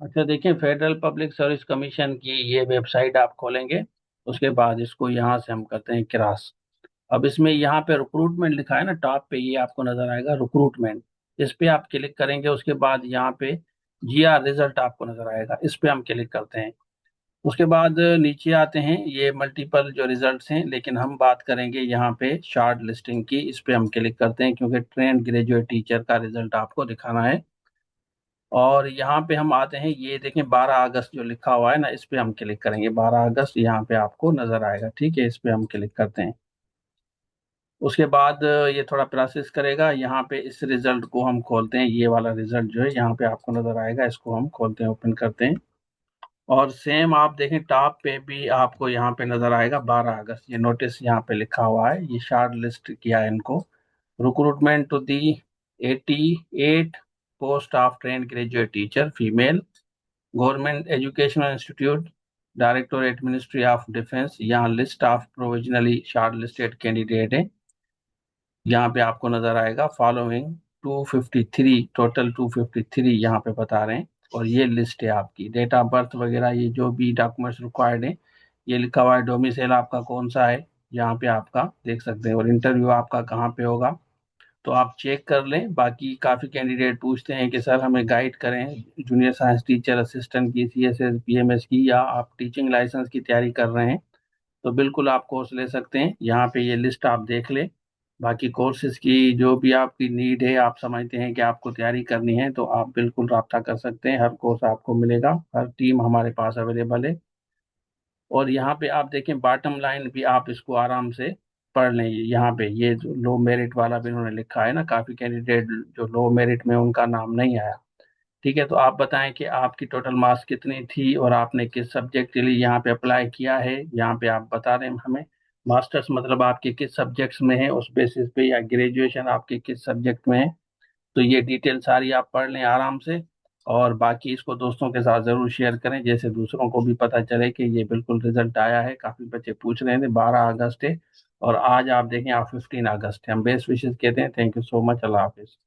अच्छा देखिए, federal public service commission की ये वेबसाइट आप खोलेंगे। उसके बाद इसको यहाँ से हम करते हैं क्रॉस। अब इसमें यहाँ पे रिक्रूटमेंट लिखा है ना, टॉप पे ये आपको नजर आएगा रिक्रूटमेंट। इस पे आप क्लिक करेंगे, उसके बाद यहाँ पे जीआर रिजल्ट आपको नजर आएगा, इस पे हम क्लिक करते हैं। उसके बाद नीचे आते हैं, ये मल्टीपल जो रिजल्ट्स हैं, लेकिन हम बात करेंगे यहाँ पे शॉर्ट लिस्टिंग की। इस पे हम क्लिक करते हैं क्योंकि ट्रेंड ग्रेजुएट टीचर का रिजल्ट आपको दिखाना है। और यहाँ पे हम आते हैं, ये देखें 12 अगस्त जो लिखा हुआ है ना, इस पे हम क्लिक करेंगे। 12 अगस्त यहाँ पे आपको नजर आएगा, ठीक है, इस पे हम क्लिक करते हैं। उसके बाद ये थोड़ा प्रोसेस करेगा। यहाँ पे इस रिजल्ट को हम खोलते हैं, ये वाला रिजल्ट जो है यहाँ पे आपको नजर आएगा, इसको हम खोलते हैं, ओपन करते हैं। और सेम आप देखें टॉप पे भी आपको यहाँ पे नजर आएगा 12 अगस्त, ये नोटिस यहाँ पे लिखा हुआ है, ये शॉर्ट लिस्ट किया है इनको। Recruitment to the 88 post of train graduate teacher female, government educational institute, directorate ministry of defence. यहाँ list of provisionally short listed candidate है, यहाँ पे आपको नजर आएगा फॉलोइंग 253, टोटल 253 यहाँ पे बता रहे हैं। और ये लिस्ट है आपकी, डेट ऑफ बर्थ वगैरह, ये जो भी डॉक्यूमेंट्स रिक्वायर्ड है, ये लिखा हुआ है। डोमिसाइल आपका कौन सा है, यहाँ पे आपका देख सकते हैं। और इंटरव्यू आपका कहाँ पे होगा, तो आप चेक कर लें। बाकी काफ़ी कैंडिडेट पूछते हैं कि सर हमें गाइड करें, जूनियर साइंस टीचर असिस्टेंट की, सीएसएस पीएमएस की, या आप टीचिंग लाइसेंस की तैयारी कर रहे हैं, तो बिल्कुल आप कोर्स ले सकते हैं। यहाँ पे ये लिस्ट आप देख लें। बाकी कोर्सेज की जो भी आपकी नीड है, आप समझते हैं कि आपको तैयारी करनी है, तो आप बिल्कुल रब्ता कर सकते हैं, हर कोर्स आपको मिलेगा, हर टीम हमारे पास अवेलेबल है। और यहाँ पे आप देखें बॉटम लाइन भी, आप इसको आराम से पढ़ लें। यहाँ पे ये जो लो मेरिट वाला भी इन्होंने लिखा है ना, काफ़ी कैंडिडेट जो लो मेरिट में उनका नाम नहीं आया। ठीक है, तो आप बताएं कि आपकी टोटल मार्क्स कितनी थी और आपने किस सब्जेक्ट के लिए यहाँ पे अप्लाई किया है, यहाँ पे आप बता दें हमें। मास्टर्स मतलब आपके किस सब्जेक्ट्स में है उस बेसिस पे, या ग्रेजुएशन आपके किस सब्जेक्ट में है। तो ये डिटेल सारी आप पढ़ लें आराम से। और बाकी इसको दोस्तों के साथ ज़रूर शेयर करें, जैसे दूसरों को भी पता चले कि ये बिल्कुल रिजल्ट आया है। काफ़ी बच्चे पूछ रहे थे, 12 अगस्त है और आज आप देखें आप 15 अगस्त है। हम बेस्ट विशेष कहते हैं। थैंक यू सो मच, अल्लाह हाफिज़।